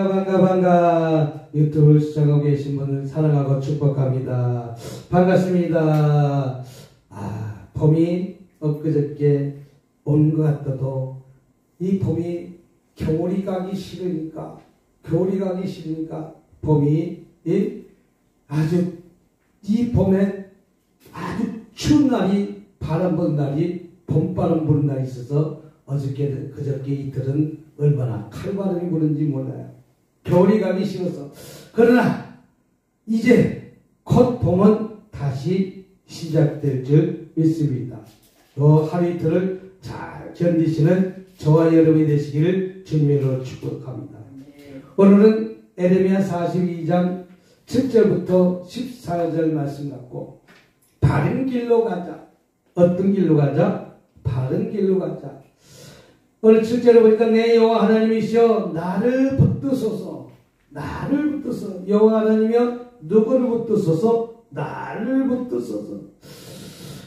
반가. 유튜브를 시청하고 계신 분을 사랑하고 축복합니다. 반갑습니다. 봄이 엊그저께 온 것 같아도 이 봄이 겨울이 가기 싫으니까 봄이 아주 이 봄에 아주 추운 날이 바람 부는 날이 봄바람 부는 날이 있어서 그저께 이틀은 얼마나 칼바람이 부는지 몰라요. 겨울이 가기 싫어서. 그러나 이제 곧 봄은 다시 시작될 줄 믿습니다. 하루 이틀을 잘 견디시는 저와 여러분이 되시기를 주님으로 축복합니다. 오늘은 에레미야 42장 7절부터 14절 말씀 갖고 바른 길로 가자. 어떤 길로 가자? 바른 길로 가자. 오늘 7절에 보니까 내 여호와 하나님이시여 나를 붙드소서. 여호와 하나님이여 누구를 붙드소서? 나를 붙드소서.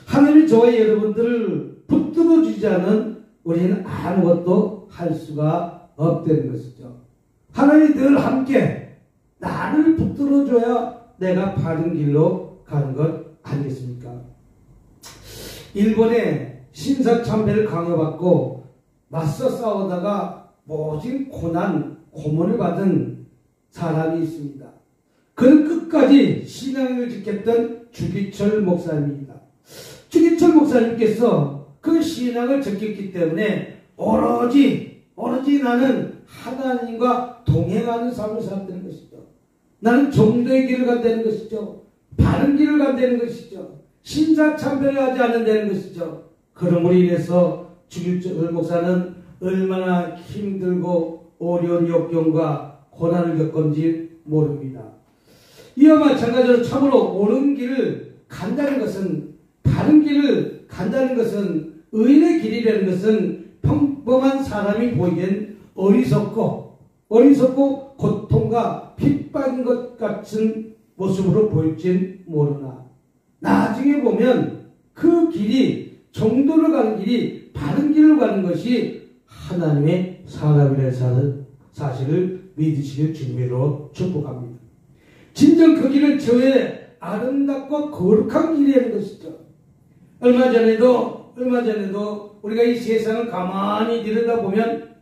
하나님이 저와 여러분들을 붙들어 주지 않은 우리는 아무것도 할 수가 없다는 것이죠. 하나님이 늘 함께 나를 붙들어 줘야 내가 바른 길로 가는 것 아니겠습니까? 일본에 신사참배를 강요받고 맞서 싸우다가 모진 고문을 받은 사람이 있습니다. 그는 끝까지 신앙을 지켰던 주기철 목사님입니다. 주기철 목사님께서 그 신앙을 지켰기 때문에 오로지 나는 하나님과 동행하는 삶을 살았다는 것이죠. 나는 정도의 길을 간다는 것이죠. 바른 길을 간다는 것이죠. 신사참배를 하지 않는다는 것이죠. 그러므로 인해서 주기철 목사는 얼마나 힘들고 어려운 역경과 고난을 겪은지 모릅니다. 이와 마찬가지로 참으로 옳은 길을 간다는 것은, 바른 길을 간다는 것은, 의인의 길이라는 것은 평범한 사람이 보기엔 어리석고 고통과 핍박인 것 같은 모습으로 보일진 모르나 나중에 보면 그 길이, 정도로 가는 길이 바른 길로 가는 것이 하나님의 사람이라는 사실을 믿으시길 주님으로 축복합니다. 진정 그 길은 저의 아름답고 거룩한 길이라는 것이죠. 얼마 전에도 우리가 이 세상을 가만히 들여다보면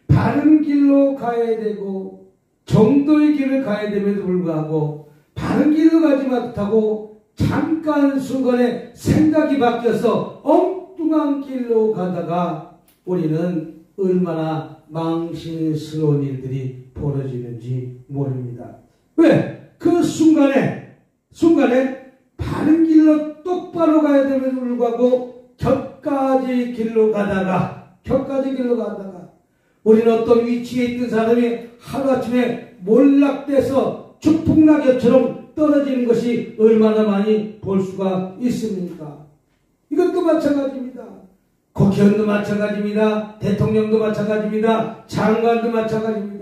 바른 길로 가야 되고 정도의 길을 가야 됨에도 불구하고 바른 길로 가지 못하고 잠깐 순간에 생각이 바뀌어서 엉뚱한 길로 가다가 우리는 얼마나 망신스러운 일들이 벌어지는지 모릅니다. 왜? 그 순간에 바른 길로 똑바로 가야 됨에도 불구하고 곁가지 길로 가다가 우리는 어떤 위치에 있던 사람이 하루아침에 몰락돼서 추풍낙엽처럼 떨어지는 것이 얼마나 많이 볼 수가 있습니까? 이것도 마찬가지입니다. 국회의원도 마찬가지입니다. 대통령도 마찬가지입니다. 장관도 마찬가지입니다.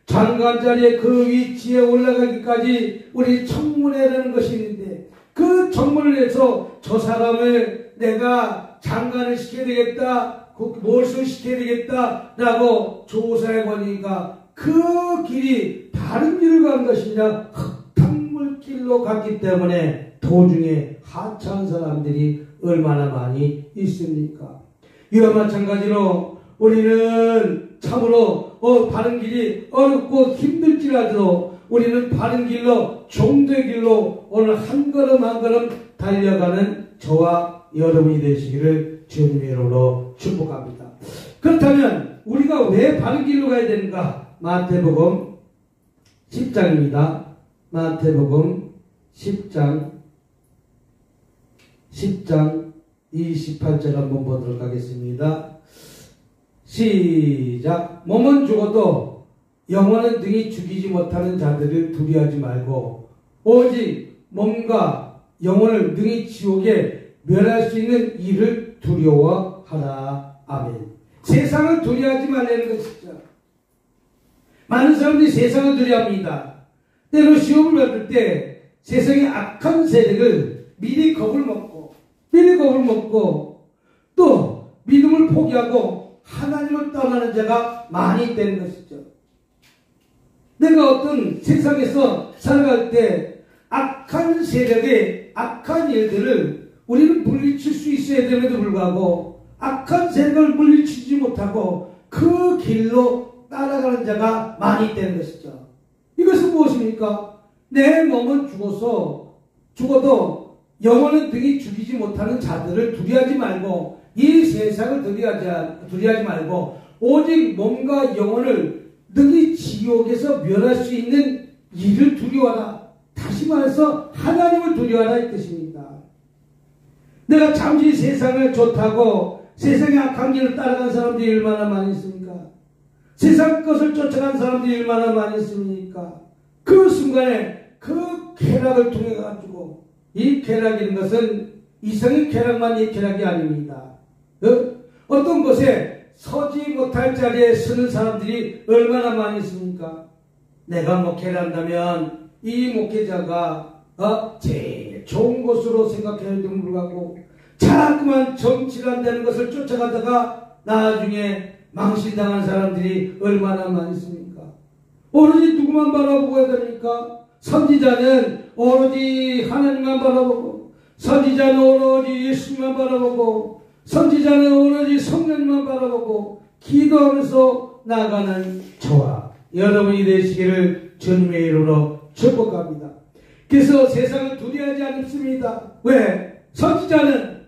장관 자리에 그 위치에 올라가기까지 우리 청문회라는 것이 있는데 그 청문을 해서 저 사람을 내가 장관을 시켜야 되겠다, 무엇을 시켜야 되겠다 라고 조사해 보니까 그 길이 바른 길을 가는 것이냐 흙탕물길로 갔기 때문에 도중에 하차한 사람들이 얼마나 많이 있습니까? 이와 마찬가지로 우리는 참으로 바른 길이 어렵고 힘들지라도 우리는 바른 길로, 정도의 길로 오늘 한 걸음 한 걸음 달려가는 저와 여러분이 되시기를 주님의 이름으로 축복합니다. 그렇다면 우리가 왜 바른 길로 가야 되는가? 마태복음 10장입니다. 마태복음 10장 28절 한번 보도록 하겠습니다. 시작. 몸은 죽어도 영혼은 등이 죽이지 못하는 자들을 두려워하지 말고 오직 몸과 영혼을 등이 지옥에 멸할 수 있는 일을 두려워하라. 아멘. 세상을 두려워하지 말라는 것이죠. 많은 사람들이 세상을 두려워합니다. 때로 시험을 받을 때 세상의 악한 세력을 미리 겁을 먹고 또 믿음을 포기하고 하나님을 떠나는 자가 많이 있다는 것이죠. 내가 어떤 세상에서 살아갈 때 악한 세력의 악한 일들을 우리는 물리칠 수 있어야 됨에도 불구하고 악한 세력을 물리치지 못하고 그 길로 따라가는 자가 많이 있다는 것이죠. 이것은 무엇입니까? 내 몸은 죽어도 영혼은 등이 죽이지 못하는 자들을 두려워하지 말고 이 세상을 두려워하지 말고 오직 몸과 영혼을 능히 지옥에서 멸할 수 있는 이를 두려워하라. 다시 말해서 하나님을 두려워하라 이 뜻입니다. 내가 잠시 세상을 좋다고 세상의 악한 길을 따라간 사람들이 얼마나 많이 있습니까? 세상 것을 쫓아간 사람들이 얼마나 많이 있습니까? 그 순간에 그 쾌락을 통해 가지고 이 쾌락이라는 것은 이성의 쾌락만 이 쾌락이 아닙니다. 어떤 곳에 서지 못할 자리에 서는 사람들이 얼마나 많이 있습니까? 내가 목회를 한다면 이 목회자가 제일 좋은 곳으로 생각해야 됨에도 불구하고 자꾸만 정치를 한다는 것을 쫓아가다가 나중에 망신당한 사람들이 얼마나 많이 있습니까? 오로지 누구만 바라보고 해야 됩니까? 선지자는 오로지 하나님만 바라보고, 선지자는 오로지 예수님만 바라보고, 선지자는 오로지 성령님만 바라보고 기도하면서 나아가는 저와 여러분이 되시기를 주님의 이름으로 축복합니다. 그래서 세상을 두려워하지 않습니다. 왜? 선지자는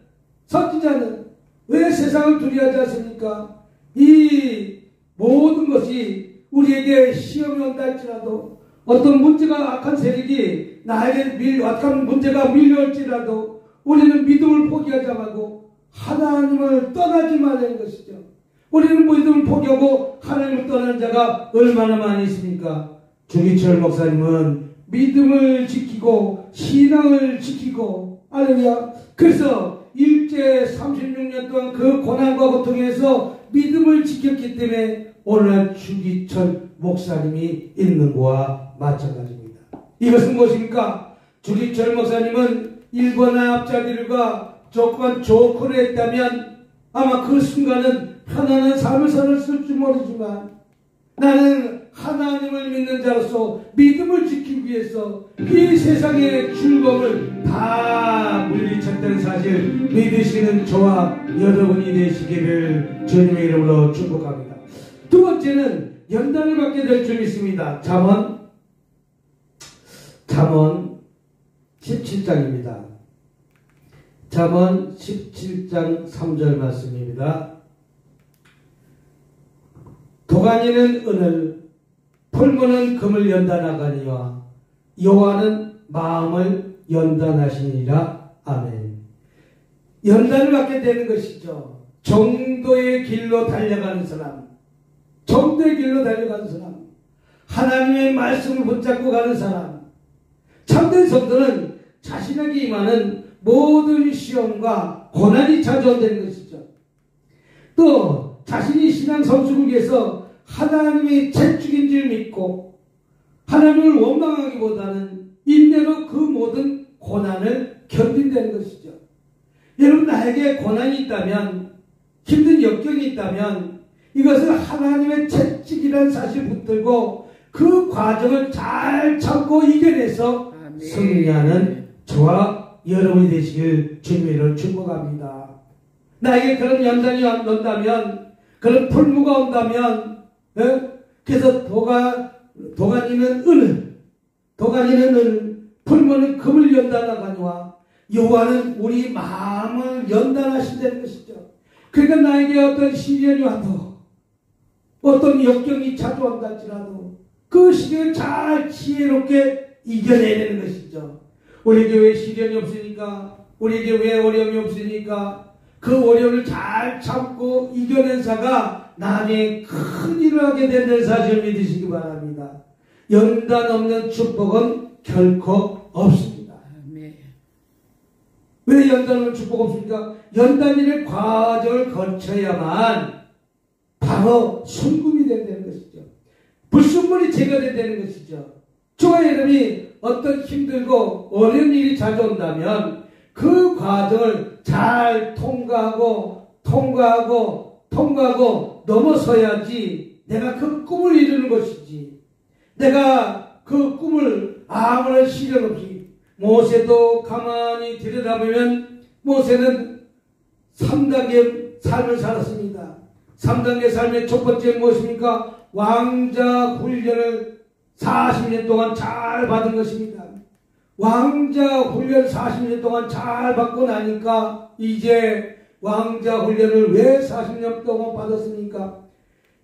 왜 세상을 두려워하지 않습니까? 이 모든 것이 우리에게 시험이 온다 할지라도 어떤 문제가 악한 세력이 나에게 악한 문제가 밀려올지라도 우리는 믿음을 포기하지 말고 하나님을 떠나지 말라는 것이죠. 우리는 믿음을 포기하고 하나님을 떠나는 자가 얼마나 많이 있습니까? 주기철 목사님은 믿음을 지키고 신앙을 지키고 할렐루야. 그래서 일제 36년 동안 그 고난과 고통에서 믿음을 지켰기 때문에 오늘날 주기철 목사님이 있는 거와 마찬가지입니다. 이것은 무엇입니까? 주기철 목사님은 일본의 앞자들과 조그만 조커를 했다면 아마 그 순간은 편안한 삶을 살았을지 모르지만 나는 하나님을 믿는 자로서 믿음을 지키기 위해서 이 세상의 즐거움을 다 물리쳤다는 사실 믿으시는 저와 여러분이 되시기를 주님의 이름으로 축복합니다. 두 번째는 연단을 받게 될 줄 믿습니다. 잠언 17장입니다. 잠언 17장 3절 말씀입니다. 도가니는 은을, 풀무는 금을 연단하거니와 여호와는 마음을 연단하시니라. 아멘. 연단을 받게 되는 것이죠. 정도의 길로 달려가는 사람, 하나님의 말씀을 붙잡고 가는 사람, 참된 성도는 자신에게 임하는 모든 시험과 고난이 찾아온다는 것이죠. 또 자신이 신앙 성숙을 위해서 하나님의 채찍인 줄 믿고 하나님을 원망하기보다는 인내로 그 모든 고난을 견딘다는 것이죠. 여러분, 나에게 고난이 있다면, 힘든 역경이 있다면 이것을 하나님의 채찍이라는 사실 붙들고 그 과정을 잘 참고 이겨내서 승리하는 저와 여러분이 되시길 주님으로 축복합니다. 나에게 그런 연단이 온다면, 그런 풀무가 온다면, 그래서 도가니는 은을, 풀무는 금을 연단하거니와 여호와는 우리 마음을 연단하신다는 것이죠. 그러니까 나에게 어떤 시련이 와도, 어떤 역경이 찾아온다 할지라도 그 시련을 잘 지혜롭게 이겨내야 되는 것이죠. 우리에게 왜 시련이 없으니까, 우리에게 왜 어려움이 없으니까 그 어려움을 잘 참고 이겨낸 자가 나중에 큰 일을 하게 된다는 사실을 믿으시기 바랍니다. 연단 없는 축복은 결코 없습니다. 왜 연단 없는 축복 없습니까? 연단이라는 과정을 거쳐야만 바로 순금이 된다는 것이죠. 불순물이 제거된다는 것이죠. 저와 여러분이 어떤 힘들고 어려운 일이 찾아온다면 그 과정을 잘 통과하고 넘어서야지 내가 그 꿈을 이루는 것이지. 내가 그 꿈을 아무런 시련 없이 모세도 가만히 들여다보면 모세는 3단계 삶을 살았습니다. 3단계 삶의 첫 번째 무엇입니까? 왕자 훈련을 40년 동안 잘 받은 것입니다. 왕자 훈련 40년 동안 잘 받고 나니까 이제 왕자 훈련을 왜 40년 동안 받았습니까?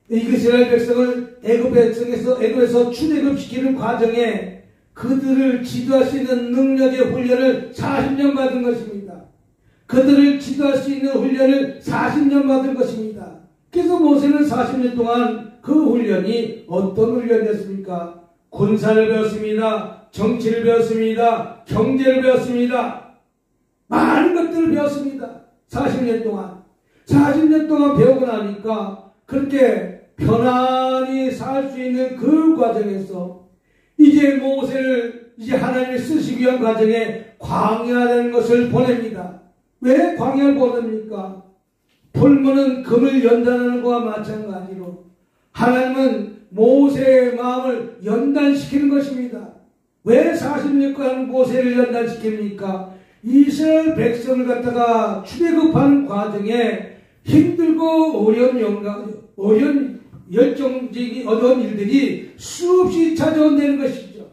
이스라엘 백성을 애굽에서 출애굽시키는 과정에 그들을 지도할 수 있는 능력의 훈련을 40년 받은 것입니다. 그들을 지도할 수 있는 훈련을 40년 받은 것입니다. 그래서 모세는 40년 동안 그 훈련이 어떤 훈련이었습니까? 군사를 배웠습니다. 정치를 배웠습니다. 경제를 배웠습니다. 많은 것들을 배웠습니다. 40년 동안. 40년 동안 배우고 나니까 그렇게 편안히 살 수 있는 그 과정에서 이제 모세를 하나님이 쓰시기 위한 과정에 광야라는 것을 보냅니다. 왜 광야를 보냅니까? 풀무는 금을 연단하는 것과 마찬가지로 하나님은 모세의 마음을 연단시키는 것입니다. 왜 40년간 모세를 연단시킵니까? 이스라엘 백성을 갖다가 출애굽하는 과정에 힘들고 어려운 열정적인 어려운 일들이 수없이 찾아온다는 것이죠.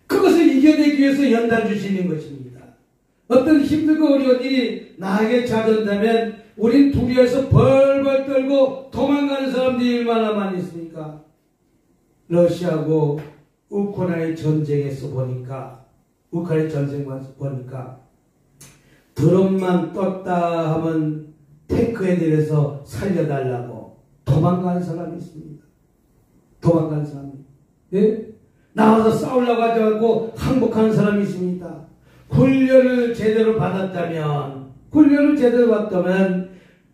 그것을 이겨내기 위해서 연단 주시는 것입니다. 어떤 힘들고 어려운 일이 나에게 찾아온다면 우린 두려워서 벌벌 떨고 도망가는 사람들이 얼마나 많이 있습니까? 러시아하고 우크라이나 전쟁에서 보니까 드론만 떴다 하면 탱크에 내려서 살려달라고 도망가는 사람이 있습니다. 도망가는 사람이. 예? 나와서 싸우려고 하지 않고 항복하는 사람이 있습니다. 훈련을 제대로 받았다면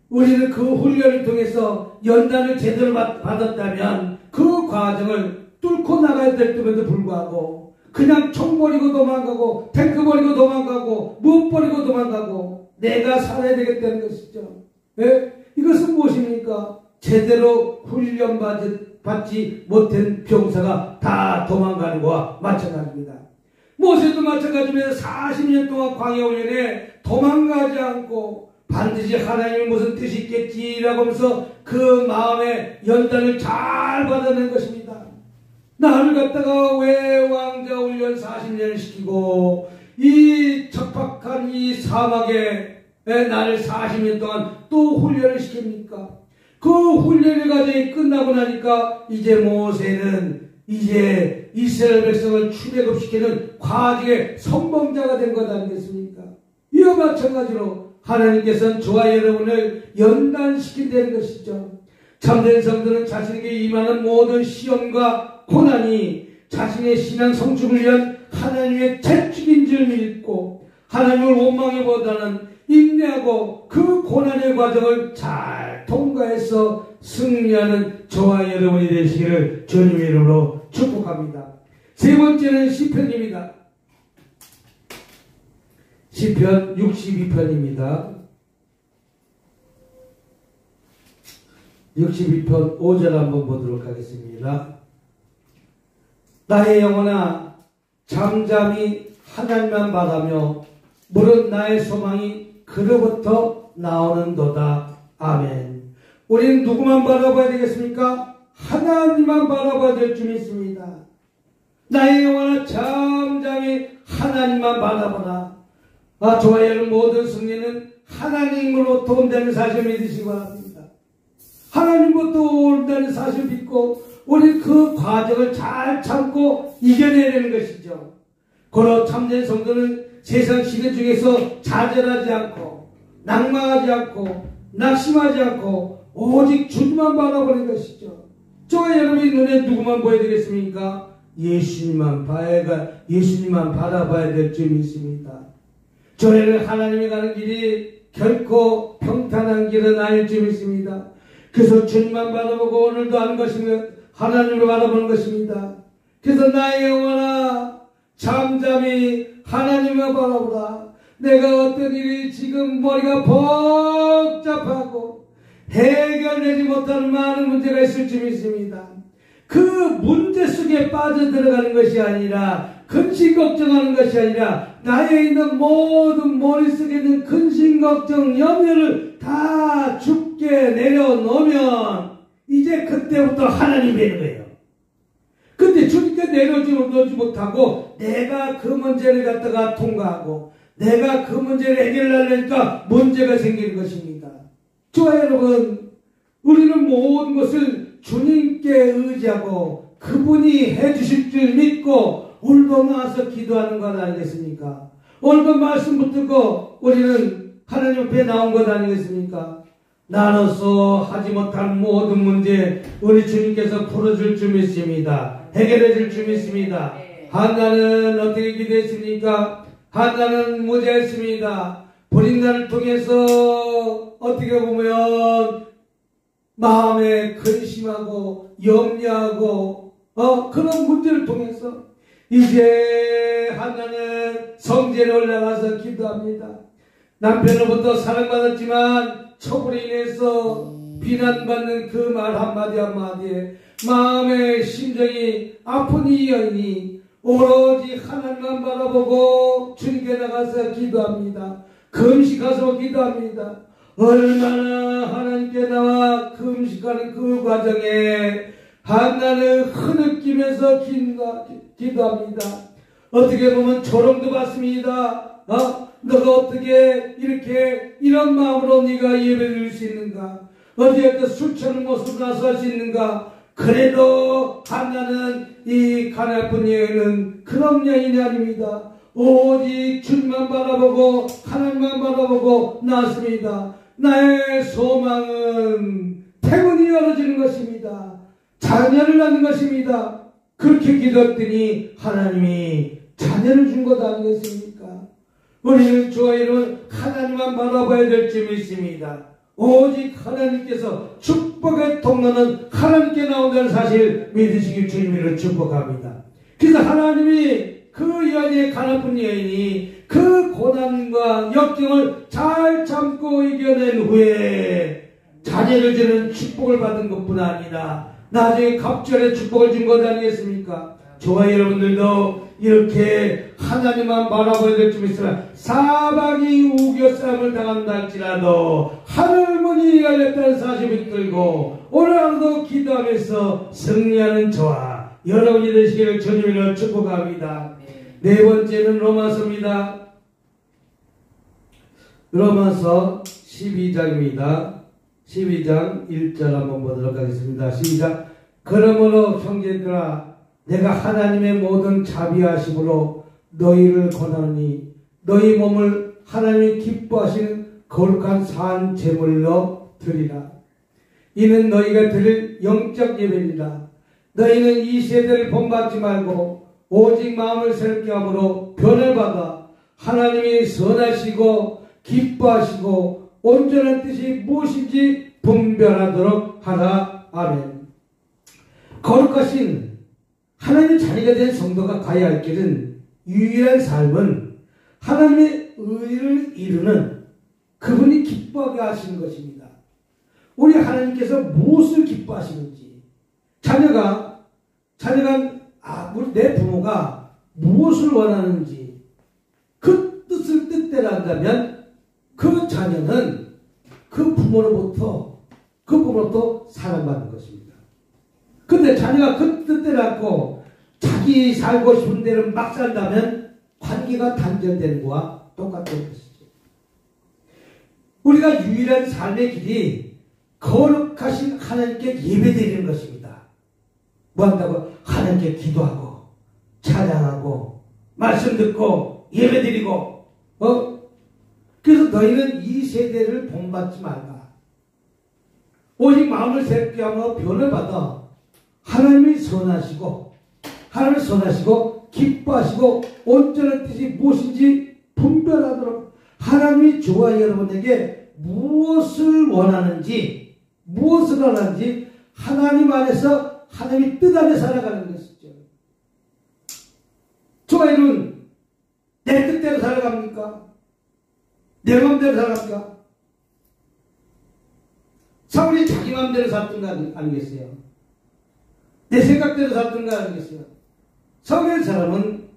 우리는 그 훈련을 통해서 연단을 제대로 받았다면 그 과정을 뚫고 나가야 될 때에도 불구하고 그냥 총 버리고 도망가고 탱크 버리고 도망가고 무엇 버리고 도망가고 내가 살아야 되겠다는 것이죠. 예? 이것은 무엇입니까? 제대로 훈련받지 못한 병사가 다 도망가는 것과 마찬가지입니다. 모세도 마찬가지입니다. 40년 동안 광야 훈련에 도망가지 않고 반드시 하나님의 무슨 뜻이 있겠지라고 하면서 그 마음의 연단을 잘 받아낸 것입니다. 나를 갖다가 왜 왕자 훈련 40년을 시키고 이 척박한 이 사막에 나를 40년 동안 또 훈련을 시킵니까? 그 훈련의 과정이 끝나고 나니까 이제 모세는 이제 이스라엘 백성을 출애굽시키는 과정의 선봉자가 된 것 아니겠습니까? 이와 마찬가지로 하나님께서는 저와 여러분을 연단시킨다는 것이죠. 참된 성도는 자신에게 임하는 모든 시험과 고난이 자신의 신앙 성숙을 위한 하나님의 채찍인 줄 믿고 하나님을 원망해보다는 인내하고 그 고난의 과정을 잘 통과해서 승리하는 저와 여러분이 되시기를 주님의 이름으로 축복합니다. 세 번째는 시편입니다. 시편 62편입니다. 62편 5절 한번 보도록 하겠습니다. 나의 영혼아 잠잠히 하나님만 바라며 물은 나의 소망이 그로부터 나오는도다. 아멘. 우리는 누구만 바라봐야 되겠습니까? 하나님만 바라봐야 될 줄 믿습니다. 나의 영혼아 잠잠히 하나님만 바라보라. 저와 여러분 모든 승리는 하나님으로부터 온다는 사실을 믿으시기 바랍니다. 하나님으로부터 온다는 사실을 믿고 우리 그 과정을 잘 참고 이겨내는 것이죠. 고로 참된 성도는 세상 시대 중에서 좌절하지 않고 낙망하지 않고 낙심하지 않고 오직 주님만 바라보는 것이죠. 저와 여러분이 눈에 누구만 보여야 되겠습니까? 예수님만 바라봐야 될 줄 믿습니다. 저희는 하나님이 가는 길이 결코 평탄한 길은 아닐 줄 믿습니다. 그래서 주님만 바라보고 오늘도 하는 것입니다. 하나님을 바라보는 것입니다. 그래서 나의 영혼아 잠잠히 하나님을 바라보라. 내가 어떤 일이 지금 머리가 복잡하고 해결되지 못하는 많은 문제가 있을 줄 믿습니다. 그 문제 속에 빠져들어가는 것이 아니라 근심 걱정하는 것이 아니라 나에 있는 모든 머릿속에 있는 근심 걱정 염려를 다 주께 내려놓으면 이제 그때부터 하나님이 되는 거예요. 근데 주님께 내려놓지 못하고 내가 그 문제를 갖다가 통과하고 내가 그 문제를 해결하려니까 문제가 생기는 것입니다. 좋아요 여러분, 우리는 모든 것을 주님께 의지하고 그분이 해주실 줄 믿고 올고 나와서 기도하는 것 아니겠습니까? 올고 말씀 붙들고 우리는 하나님 앞에 나온 것 아니겠습니까? 나로서 하지 못한 모든 문제 우리 주님께서 풀어줄 줄 믿습니다. 해결해 줄 줄 믿습니다. 한나는 어떻게 기도했습니까? 한나는 무죄했습니다. 버린 나를 통해서 어떻게 보면 마음에 근심하고 염려하고 그런 문제를 통해서 이제 한나는 성전에 올라가서 기도합니다. 남편으로부터 사랑받았지만 처벌로 인해서 비난받는 그 말 한마디 한마디에 마음의 심정이 아픈 이 여인이 오로지 하나님만 바라보고 주님께 나가서 기도합니다. 금식하서 기도합니다. 얼마나 하나님께 나와 금식하는 그 과정에 한나는 흐느끼면서 기도합니다. 어떻게 보면 조롱도 받습니다. 너가 어떻게 이렇게 이런 마음으로 네가 예배드릴 수 있는가? 어디에 술 취하는 모습으로 나서 할 수 있는가? 그래도 한나는 이 가나쁜 여인은 그런 여인이 아닙니다. 오직 주님만 바라보고 하나님만 바라보고 나왔습니다. 나의 소망은 태문이 열어지는 것입니다. 자녀를 낳는 것입니다. 그렇게 기도했더니 하나님이 자녀를 준 것 아니겠습니까? 우리는 주와 이름은 하나님만 바라봐야 될 줄 믿습니다. 오직 하나님께서 축복의 통로는 하나님께 나온다는 사실 믿으시길 주님으로 축복합니다. 그래서 하나님이 그 여인의 가나쁜 여인이 그 고난과 역경을 잘 참고 이겨낸 후에 자녀를 주는 축복을 받은 것뿐 아니라 나중에 갑절의 축복을 준 것 아니겠습니까? 저와 여러분들도 이렇게 하나님만 바라봐야 될 줄 믿습니다. 사방이 우겨싸움을 당한다 할지라도 하늘문이 열렸다는 사실을 들고 오늘 하루도 기도하면서 승리하는 저와 여러분이 되시기를 주님으로 축복합니다. 네 번째는 로마서입니다. 로마서 12장입니다. 12장 1절 한번 보도록 하겠습니다. 시작. 그러므로 형제들아 내가 하나님의 모든 자비하심으로 너희를 권하노니 너희 몸을 하나님이 기뻐하시는 거룩한 산 제물로 드리라. 이는 너희가 드릴 영적 예배니라. 너희는 이 세대를 본받지 말고 오직 마음을 새롭게 함으로 변을 받아 하나님이 선하시고 기뻐하시고 온전한 뜻이 무엇인지 분별하도록 하라. 아멘. 거룩하신 하나님의 자녀가 된 성도가 가야 할 길은 유일한 삶은 하나님의 의를 이루는 그분이 기뻐하게 하시는 것입니다. 우리 하나님께서 무엇을 기뻐하시는지 자녀가 내 부모가 무엇을 원하는지 그 뜻을 뜻대로 한다면 그 자녀는 그 부모로부터 사랑받는 것입니다. 근데 자녀가 그 뜻대로 하고 자기 살고 싶은 대로 막 산다면 관계가 단절되는 것과 똑같은 것이죠. 우리가 유일한 삶의 길이 거룩하신 하나님께 예배드리는 것입니다. 뭐 한다고? 하나님께 기도하고 찬양하고 말씀 듣고 예배드리고 그래서 너희는 이 세대를 본받지 말라. 오직 마음을 새롭게 하며 변을 받아 하나님이 선하시고 기뻐하시고 온전한 뜻이 무엇인지 분별하도록 하나님이 저와 여러분에게 무엇을 원하는지 하나님 안에서 하나님의 뜻 안에 살아가는 것이죠. 저와 여러분 내 뜻대로 살아갑니까? 내 마음대로 살아갑니까? 사울이 자기 마음대로 살던 거 아니겠어요? 내 생각대로 살던가 하겠어요. 성경의 사람은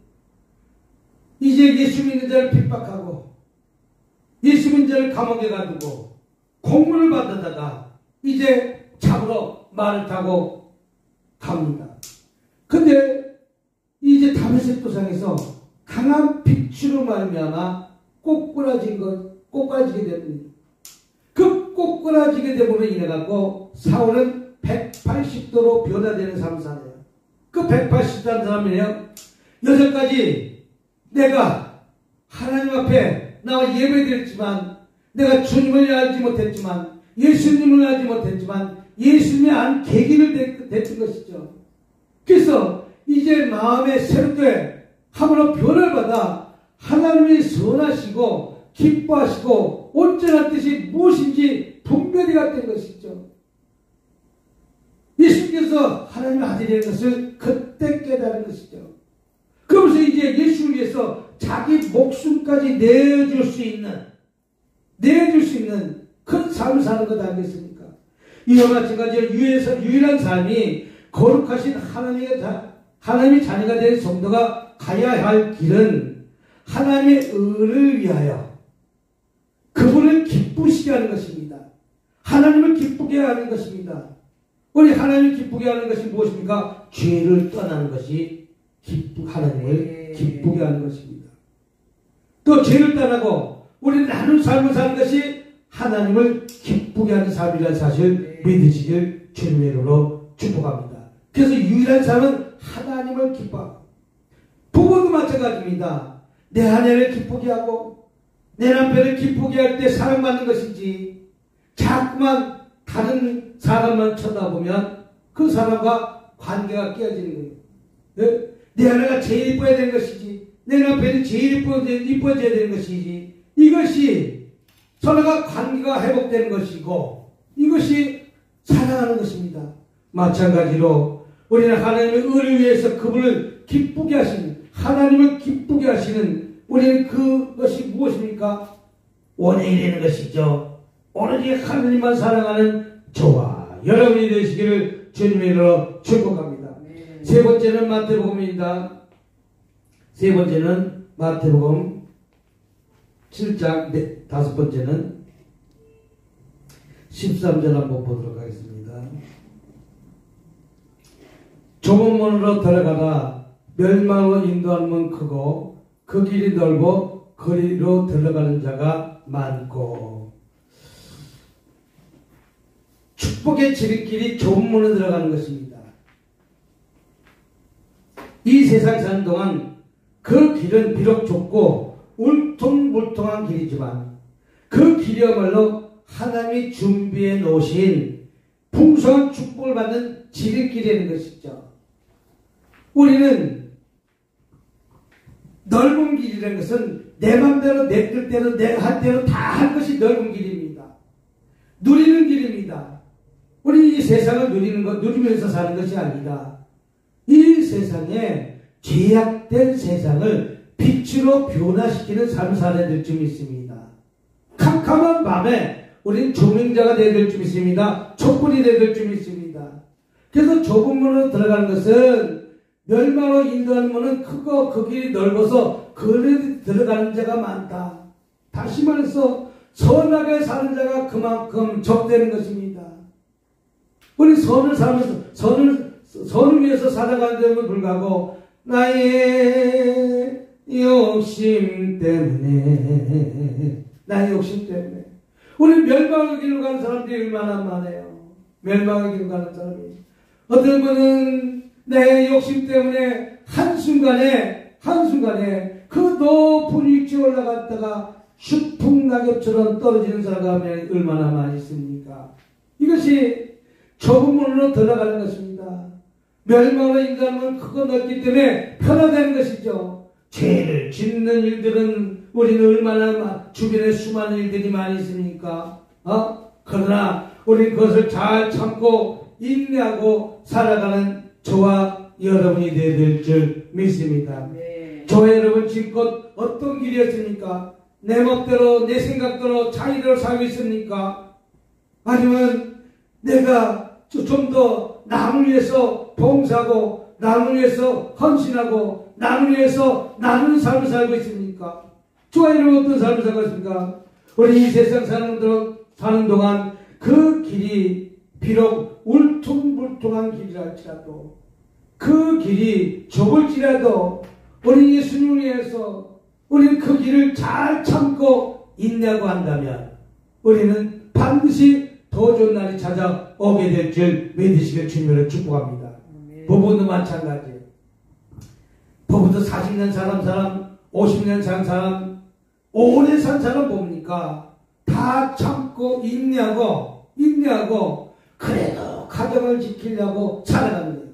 이제 예수 믿는 자를 핍박하고 예수 믿는 자를 감옥에 가두고 공문을 받아다가 이제 잡으러 말을 타고 갑니다. 근데 이제 다메섹 도상에서 강한 빛으로 말미암아 꼬꾸라지게 됩니다. 그 꼬꾸라지게 되므로 인해 갖고 사울은 180도로 변화되는 삶을 살아요. 그 180도라는 사람이에요. 여태까지 내가 하나님 앞에 나와 예배드렸지만, 내가 주님을 알지 못했지만, 예수님을 알지 못했지만, 예수님의 안 계기를 됐던 것이죠. 그래서 이제 마음에 새롭게 함으로 변화를 받아 하나님이 선하시고 기뻐하시고 온전한 뜻이 무엇인지 분별이 된 것이죠. 예수님께서 하나님의 아들이라는 것을 그때 깨달은 것이죠. 그러면서 이제 예수를 위해서 자기 목숨까지 내줄 수 있는 큰 삶을 사는 것 아니겠습니까? 이와 마찬가지로 유일한 삶이 거룩하신 하나님의 자녀가 된 성도가 가야 할 길은 하나님의 의를 위하여 그분을 기쁘시게 하는 것입니다. 하나님을 기쁘게 하는 것입니다. 우리 하나님을 기쁘게 하는 것이 무엇입니까? 죄를 떠나는 것이 하나님을 기쁘게 하는 것입니다. 또 죄를 떠나고 우리는 하나님 삶을 사는 것이 하나님을 기쁘게 하는 삶이라는 사실 믿으시길 주님의 이름으로 축복합니다. 그래서 유일한 삶은 하나님을 기뻐하고, 부부도 마찬가지입니다. 내 아내를 기쁘게 하고 내 남편을 기쁘게 할 때 사랑받는 것이지, 자꾸만 다른 사람만 쳐다보면 그 사람과 관계가 깨어지는 거예요. 네? 내 아내가 제일 이뻐야 되는 것이지, 내 남편이 제일 이뻐져야 되는 것이지, 이것이 서로가 관계가 회복되는 것이고 이것이 사랑하는 것입니다. 마찬가지로 우리는 하나님의 의를 위해서 그분을 기쁘게 하시는, 하나님을 기쁘게 하시는, 우리는 그것이 무엇입니까? 원인이 되는 것이죠. 오로지 하나님만 사랑하는 저와 여러분이 되시기를 주님의 이름으로 축복합니다. 세 번째는 마태복음입니다. 세 번째는 마태복음 7장, 다섯 번째는 13절 한번 보도록 하겠습니다. 좁은 문으로 들어가다 멸망으로 인도하는 크고 그 길이 넓어 거리로 들어가는 자가 많고. 축복의 지름길이 좁은 문으로 들어가는 것입니다. 이 세상 사는 동안 그 길은 비록 좁고 울퉁불퉁한 길이지만 그 길이야말로 하나님이 준비해 놓으신 풍성한 축복을 받는 지름길이라는 것이죠. 우리는 넓은 길이라는 것은 내 맘대로 내 뜻대로 내 한대로 다 할 것이 넓은 길입니다. 누리는 길입니다. 우리 이 세상을 누리면서 사는 것이 아니다. 이 세상에 죄악된 세상을 빛으로 변화시키는 삶을 살아야 될 줄 믿습니다. 캄캄한 밤에 우리는 조명자가 되어야 될 줄 믿습니다. 촛불이 되어야 될 줄 믿습니다. 그래서 좁은 문으로 들어가는 것은, 멸망으로 인도하는 문은 크고 그 길이 넓어서 그에 들어가는 자가 많다. 다시 말해서 선하게 사는 자가 그만큼 적되는 것입니다. 우리 선을 살면서 선을 위해서 살아가는 데는 불구하고 나의 욕심 때문에 우리 멸망의 길로 가는 사람들이 얼마나 많아요. 멸망의 길로 가는 사람이, 어떤 분은 내 욕심 때문에 한순간에 그 높은 위치에 올라갔다가 슈풍낙엽처럼 떨어지는 사람이 얼마나 많이 있습니까? 이것이 좁은 문으로 들어가는 것입니다. 멸망으로 인도하는 크고 넓기 때문에 편화되는 것이죠. 죄를 짓는 일들은 우리는 얼마나 주변에 수많은 일들이 많이 있습니까? 그러나 우리는 그것을 잘 참고 인내하고 살아가는 저와 여러분이 되어야 될 줄 믿습니다. 저와 여러분 지금껏 어떤 길이었습니까? 내 멋대로 내 생각대로 자의대로 살고 있습니까? 아니면 내가 좀 더 남을 위해서 봉사하고 남을 위해서 헌신하고 남을 위해서 나누는 삶을 살고 있습니까? 저와 여러분 어떤 삶을 살고 있습니까? 우리 이 세상 사는 동안 그 길이 비록 울퉁불퉁한 길이라 할지라도 그 길이 좁을지라도 우리 예수님을 위해서 우리는 그 길을 잘 참고 인내하고 한다면 우리는 반드시 더 좋은 날이 찾아오게 될 줄 믿으시길 주님으로 축복합니다. 부부도 마찬가지예요. 부부도 40년 산 사람, 50년 산 사람, 오래 산 사람 봅니까? 다 참고 인내하고 그래도 가정을 지키려고 살아가는 거예요.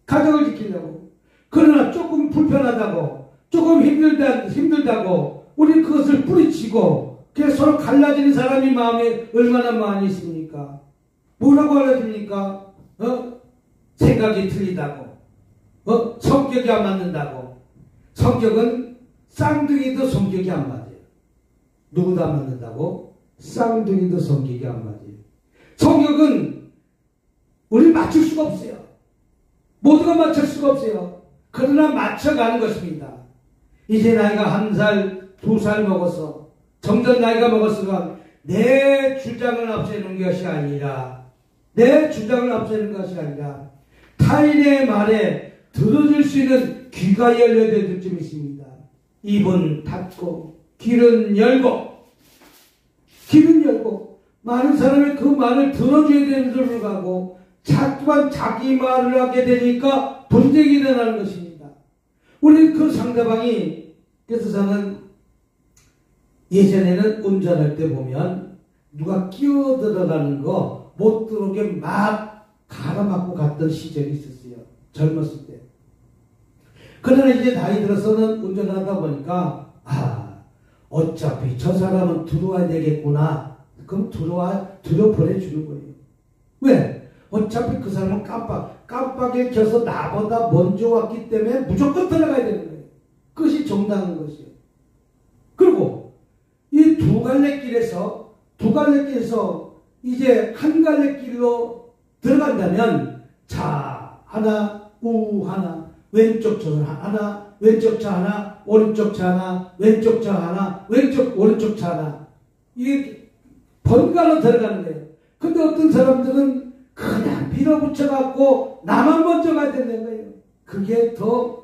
가정을 지키려고. 그러나 조금 불편하다고, 조금 힘들다고 우리 그것을 뿌리치고 그래서 서로 갈라지는 사람이 마음에 얼마나 많이 있습니까? 뭐라고 갈라집니까? 생각이 틀리다고, 성격이 안 맞는다고. 성격은 쌍둥이도 성격이 안 맞아요. 누구도 안 맞는다고? 쌍둥이도 성격이 안 맞아요. 성격은 우리 맞출 수가 없어요. 모두가 맞출 수가 없어요. 그러나 맞춰가는 것입니다. 이제 나이가 1살, 2살 먹어서 점점 나이가 먹었으면 내 주장을 앞세우는 것이 아니라 타인의 말에 들어줄 수 있는 귀가 열려야 될 쯤 있습니다. 입은 닫고 귀는 열고 많은 사람이 그 말을 들어줘야 되는데도 불구하고 자꾸만 자기 말을 하게 되니까 분쟁이 일어나는 것입니다. 우리 그 상대방이 그래서 저는 예전에는 운전할 때 보면 누가 끼어들어가는 거 못 들어오게 막 가로막고 갔던 시절이 있었어요. 젊었을 때. 그러나 이제 나이 들어서는 운전을 하다 보니까 어차피 저 사람은 들어와야 되겠구나. 그럼 들어보내주는 거예요. 왜? 어차피 그 사람은 깜빡에 켜서 나보다 먼저 왔기 때문에 무조건 들어가야 되는 거예요. 그것이 정당한 것이에요. 그리고 이 두 갈래 길에서 이제 한 갈래 길로 들어간다면 자 하나, 우 하나, 왼쪽 차 하나, 왼쪽 차 하나, 오른쪽 차 하나, 왼쪽 차 하나, 오른쪽 차 하나. 이게 번갈아 들어가는 거예요. 근데 어떤 사람들은 그냥 밀어붙여갖고 나만 먼저 가야 된다는 거예요. 그게 더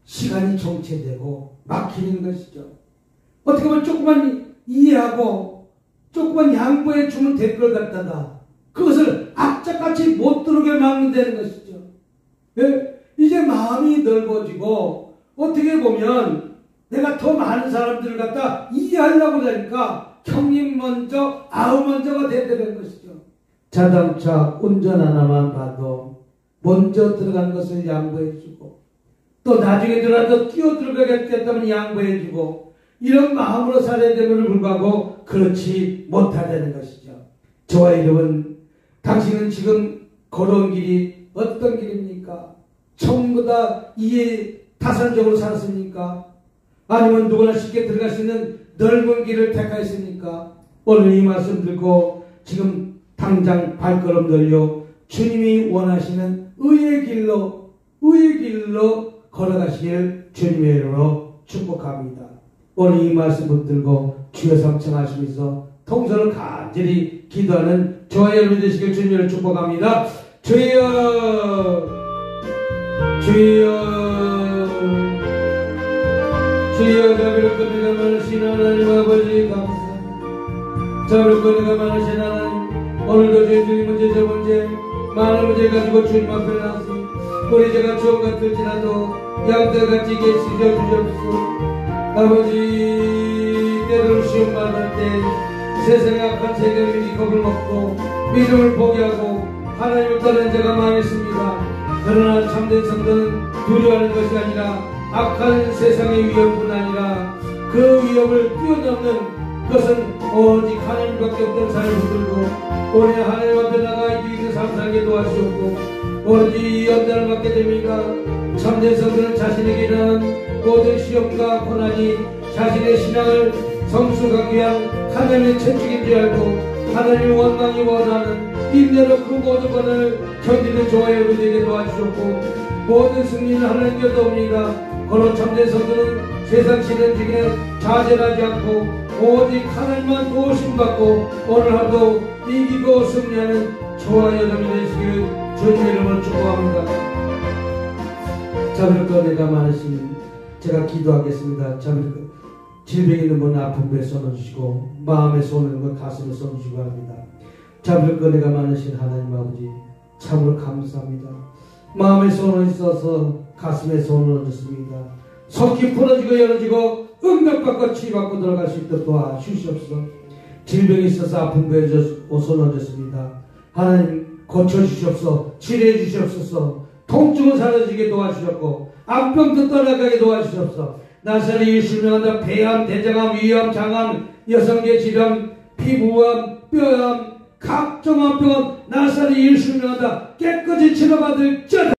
시간이 정체되고 막히는 것이죠. 어떻게 보면 조금만 이해하고 조금만 양보해 주면 될 걸 갖다가 그것을 악착같이 못 들어오게 막는다는 것이죠. 네? 이제 마음이 넓어지고 어떻게 보면 내가 더 많은 사람들을 갖다 이해하려고 하니까 형님 먼저 아우 먼저가 된다는 것이죠. 자동차 운전 하나만 봐도 먼저 들어간 것을 양보해 주고 또 나중에 들어가도 뛰어 들어가겠다면 양보해 주고 이런 마음으로 살아야 됨을 불구하고 그렇지 못하다는 것이죠. 저와 여러분, 당신은 지금 걸어온 길이 어떤 길입니까? 처음보다 이해 타산적으로 살았습니까? 아니면 누구나 쉽게 들어갈 수 있는 넓은 길을 택하였습니까? 오늘 이 말씀 듣고 지금 당장 발걸음 돌려 주님이 원하시는 의의 길로 걸어가시길 주님의 이름으로 축복합니다. 오늘 이 말씀 붙들고 주여 성청하시면서 통성을 간절히 기도하는 저와 여러분 되시길 주님을 축복합니다. 주여 자비롭고 은혜가 많으신 하나님 아버지 감사합니다. 자비롭고 은혜가 많으신 하나님, 오늘도 저희 문제 저 문제 많은 문제 가지고 주님 앞에 나왔으니 우리 제가 처음 같을지라도 양떼같이 계시려 주옵소서. 아버지 때로 시험 받을 때 세상의 악한 세계의 겁을 먹고 믿음을 포기하고 하나님을 떠난 자가 많았습니다. 그러나 참된 성도는 두려워하는 것이 아니라 악한 세상의 위협뿐 아니라 그 위협을 뛰어넘는 것은 오직 하나님밖에 없다는 사실을 붙들고 오늘 하나님 앞에 나가 이기는 삶 살게 도와주셨고 오로지 이 연단을 받게 됩니다. 참된 성도는 자신에게 일어나는 모든 시험과 고난이 자신의 신앙을 성숙하기 위한 하나님의 채찍인 줄 알고 하나님의 원망이 원하는 인내로 그 모든 것을 견디는 저와 여러분에게 도와주셨고 모든 승리는 하나님께 도옵니다. 거로 참된 성도는 세상 시련 중에 좌절하지 않고 오직 하나님만 도우심 받고 오늘 하루도 이기고 승리하는 저와 여러분이 되시기를 주님의 이름으로 축복합니다. 자비롭고 은혜가 많으신 제가 기도하겠습니다. 자비롭고 질병 있는 분은 아픈 배에 손을 주시고 마음에 손을 는 가슴에 손을 주시고 합니다. 자비롭고 은혜가 많으신 하나님 아버지 참으로 감사합니다. 마음에 손을 써서 가슴에 손을 얹었습니다. 속이 풀어지고 열어지고 응답받고 치유받고 들어갈 수 있도록 도와주시옵소서. 질병이 있어서 아픈 배에 손을 얹었습니다. 하나님 고쳐주시옵소서. 치료해 주시옵소서. 통증은 사라지게 도와주셨고 암병도 떠나가게 도와주시옵소서. 나사렛 예수님을 폐암, 대장암, 위암, 장암, 여성계 질염, 피부암, 뼈암, 각종 암병은 나사렛 예수님을 깨끗이 치료받을 자